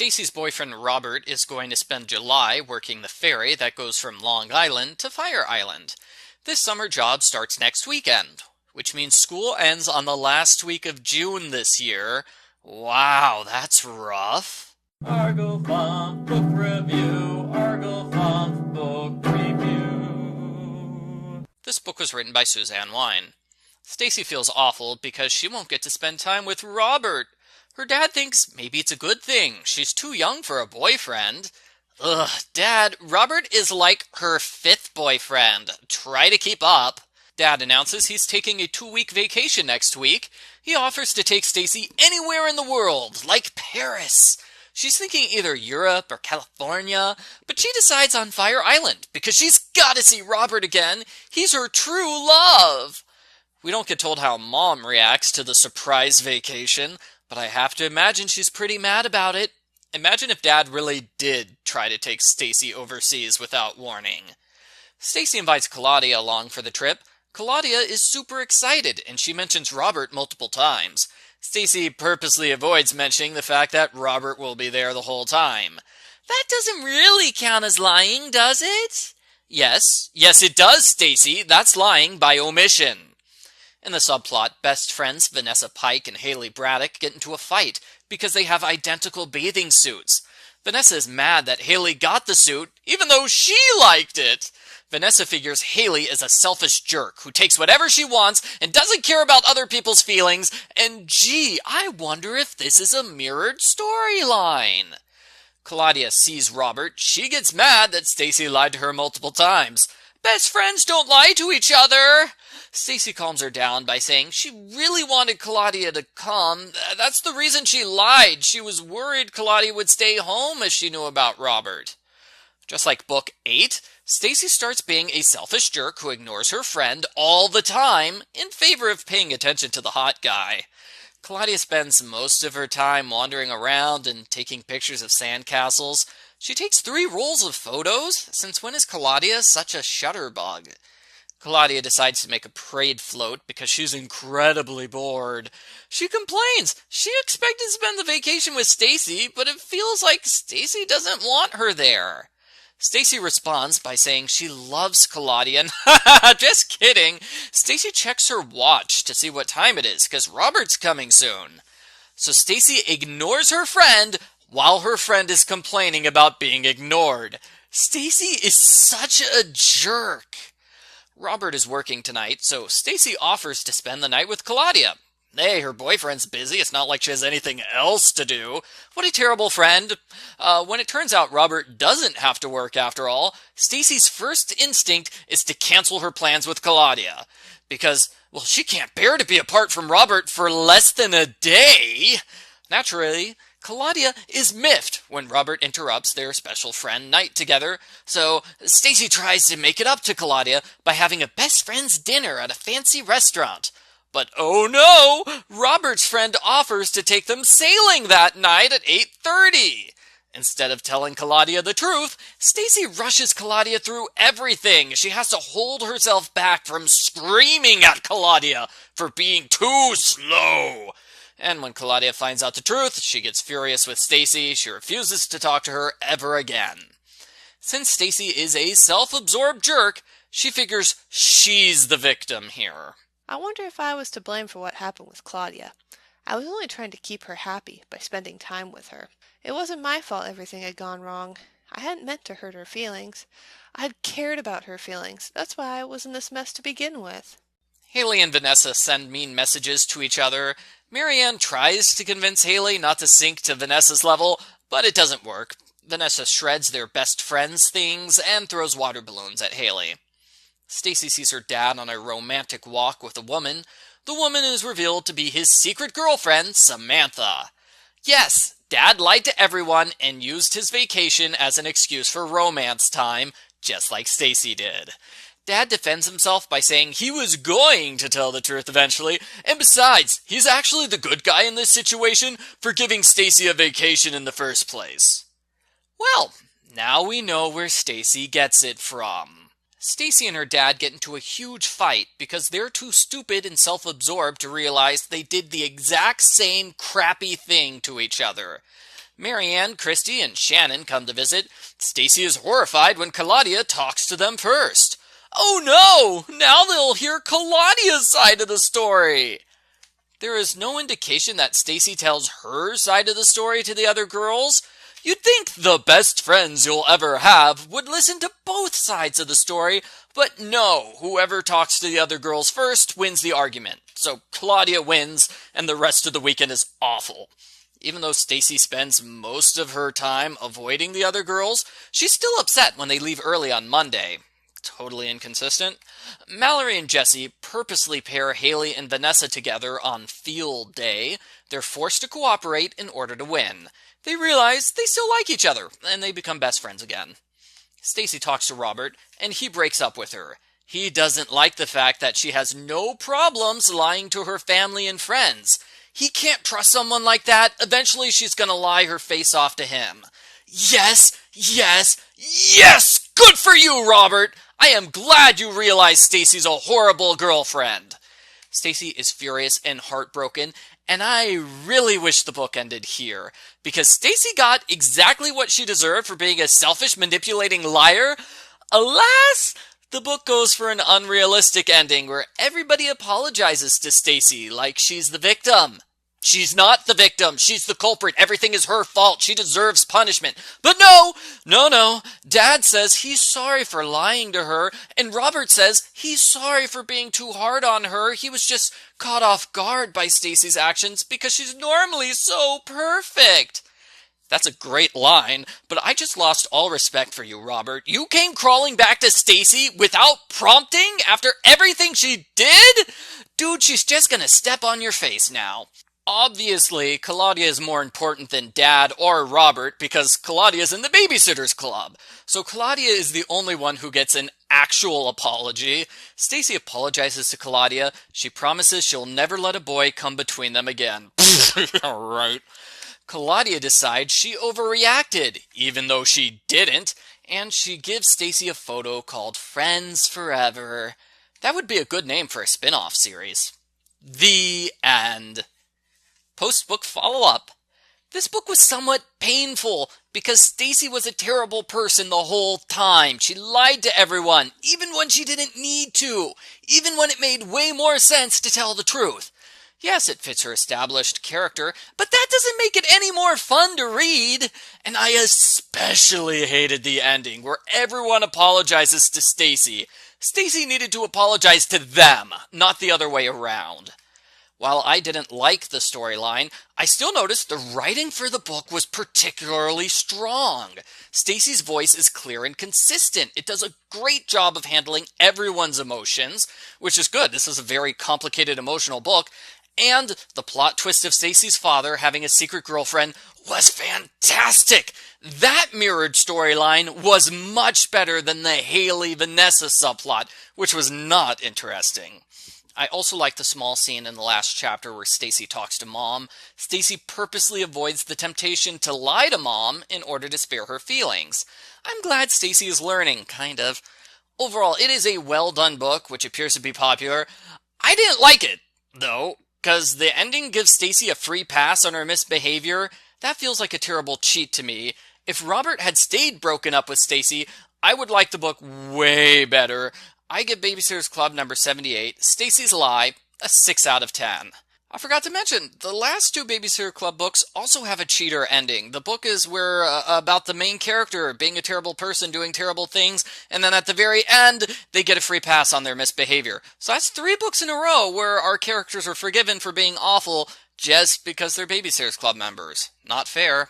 Stacey's boyfriend Robert is going to spend July working the ferry that goes from Long Island to Fire Island. This summer job starts next weekend, which means school ends on the last week of June this year. Wow, that's rough. Argo Font Book Review, Argo Font Book Review. This book was written by Suzanne Wein. Stacey feels awful because she won't get to spend time with Robert. Her dad thinks maybe it's a good thing. She's too young for a boyfriend. Ugh, Dad, Robert is like her 5th boyfriend. Try to keep up. Dad announces he's taking a 2-week vacation next week. He offers to take Stacey anywhere in the world, like Paris. She's thinking either Europe or California, but she decides on Fire Island because she's got to see Robert again. He's her true love. We don't get told how Mom reacts to the surprise vacation, but I have to imagine she's pretty mad about it. Imagine if Dad really did try to take Stacey overseas without warning. Stacey invites Claudia along for the trip. Claudia is super excited, and she mentions Robert multiple times. Stacey purposely avoids mentioning the fact that Robert will be there the whole time. That doesn't really count as lying, does it? Yes it does, Stacey. That's lying by omission. In the subplot, best friends Vanessa Pike and Haley Braddock get into a fight because they have identical bathing suits. Vanessa is mad that Haley got the suit, even though she liked it. Vanessa figures Haley is a selfish jerk who takes whatever she wants and doesn't care about other people's feelings, and gee, I wonder if this is a mirrored storyline. Claudia sees Robert. She gets mad that Stacey lied to her multiple times. Best friends don't lie to each other. Stacey calms her down by saying she really wanted Claudia to come. That's the reason she lied. She was worried Claudia would stay home as she knew about Robert. Just like Book 8, Stacey starts being a selfish jerk who ignores her friend all the time in favor of paying attention to the hot guy. Claudia spends most of her time wandering around and taking pictures of sandcastles. She takes 3 rolls of photos. Since when is Claudia such a shutterbug? Claudia decides to make a parade float because she's incredibly bored. She complains she expected to spend the vacation with Stacey, but it feels like Stacey doesn't want her there. Stacey responds by saying she loves Claudia. Just kidding. Stacey checks her watch to see what time it is because Robert's coming soon. So Stacey ignores her friend while her friend is complaining about being ignored. Stacey is such a jerk. Robert is working tonight, so Stacey offers to spend the night with Claudia. Hey, her boyfriend's busy. It's not like she has anything else to do. What a terrible friend. When it turns out Robert doesn't have to work after all, Stacey's first instinct is to cancel her plans with Claudia. Because, well, she can't bear to be apart from Robert for less than a day. Naturally, Claudia is miffed when Robert interrupts their special friend night together, so Stacey tries to make it up to Claudia by having a best friend's dinner at a fancy restaurant. But oh no! Robert's friend offers to take them sailing that night at 8:30. Instead of telling Claudia the truth, Stacey rushes Claudia through everything. She has to hold herself back from screaming at Claudia for being too slow. And when Claudia finds out the truth, she gets furious with Stacey. She refuses to talk to her ever again. Since Stacey is a self-absorbed jerk, she figures she's the victim here. I wonder if I was to blame for what happened with Claudia. I was only trying to keep her happy by spending time with her. It wasn't my fault everything had gone wrong. I hadn't meant to hurt her feelings. I had cared about her feelings. That's why I was in this mess to begin with. Haley and Vanessa send mean messages to each other. Marianne tries to convince Haley not to sink to Vanessa's level, but it doesn't work. Vanessa shreds their best friends things and throws water balloons at Haley. Stacey sees her dad on a romantic walk with a woman. The woman is revealed to be his secret girlfriend, Samantha. Yes, Dad lied to everyone and used his vacation as an excuse for romance time, just like Stacey did. Dad defends himself by saying he was going to tell the truth eventually, and besides, he's actually the good guy in this situation for giving Stacey a vacation in the first place. Well, now we know where Stacey gets it from. Stacey and her dad get into a huge fight because they're too stupid and self-absorbed to realize they did the exact same crappy thing to each other. Marianne, Christy, and Shannon come to visit. Stacey is horrified when Claudia talks to them first. Oh no! Now they'll hear Claudia's side of the story! There is no indication that Stacey tells her side of the story to the other girls. You'd think the best friends you'll ever have would listen to both sides of the story, but no, whoever talks to the other girls first wins the argument. So Claudia wins, and the rest of the weekend is awful. Even though Stacey spends most of her time avoiding the other girls, she's still upset when they leave early on Monday. Totally inconsistent. Mallory and Jesse purposely pair Haley and Vanessa together on field day. They're forced to cooperate in order to win. They realize they still like each other, and they become best friends again. Stacey talks to Robert, and he breaks up with her. He doesn't like the fact that she has no problems lying to her family and friends. He can't trust someone like that. Eventually she's gonna lie her face off to him. Yes! Yes! Yes! Good for you, Robert! I am glad you realize Stacey's a horrible girlfriend. Stacey is furious and heartbroken, and I really wish the book ended here, because Stacey got exactly what she deserved for being a selfish, manipulating liar. Alas, the book goes for an unrealistic ending where everybody apologizes to Stacey like she's the victim. She's not the victim. She's the culprit. Everything is her fault. She deserves punishment. But no. Dad says he's sorry for lying to her, and Robert says he's sorry for being too hard on her. He was just caught off guard by Stacey's actions because she's normally so perfect. That's a great line, but I just lost all respect for you, Robert. You came crawling back to Stacey without prompting after everything she did? Dude, she's just gonna step on your face now. Obviously, Claudia is more important than Dad or Robert because Claudia's in the Babysitters Club. So Claudia is the only one who gets an actual apology. Stacey apologizes to Claudia. She promises she'll never let a boy come between them again. Right. Claudia decides she overreacted, even though she didn't, and she gives Stacey a photo called Friends Forever. That would be a good name for a spin-off series. The end. Post-book follow-up. This book was somewhat painful because Stacey was a terrible person the whole time. She lied to everyone, even when she didn't need to, even when it made way more sense to tell the truth. Yes, it fits her established character, but that doesn't make it any more fun to read. And I especially hated the ending, where everyone apologizes to Stacey. Stacey needed to apologize to them, not the other way around. While I didn't like the storyline, I still noticed the writing for the book was particularly strong. Stacey's voice is clear and consistent. It does a great job of handling everyone's emotions, which is good. This is a very complicated emotional book. And the plot twist of Stacey's father having a secret girlfriend was fantastic. That mirrored storyline was much better than the Haley-Vanessa subplot, which was not interesting. I also like the small scene in the last chapter where Stacey talks to Mom. Stacey purposely avoids the temptation to lie to Mom in order to spare her feelings. I'm glad Stacey is learning, kind of. Overall, it is a well-done book, which appears to be popular. I didn't like it, though, because the ending gives Stacey a free pass on her misbehavior. That feels like a terrible cheat to me. If Robert had stayed broken up with Stacey, I would like the book way better. I give Babysitter's Club number 78, Stacey's Lie, a 6 out of 10. I forgot to mention, the last two Babysitter Club books also have a cheater ending. The book is about the main character being a terrible person, doing terrible things, and then at the very end, they get a free pass on their misbehavior. So that's 3 books in a row where our characters are forgiven for being awful just because they're Babysitter's Club members. Not fair.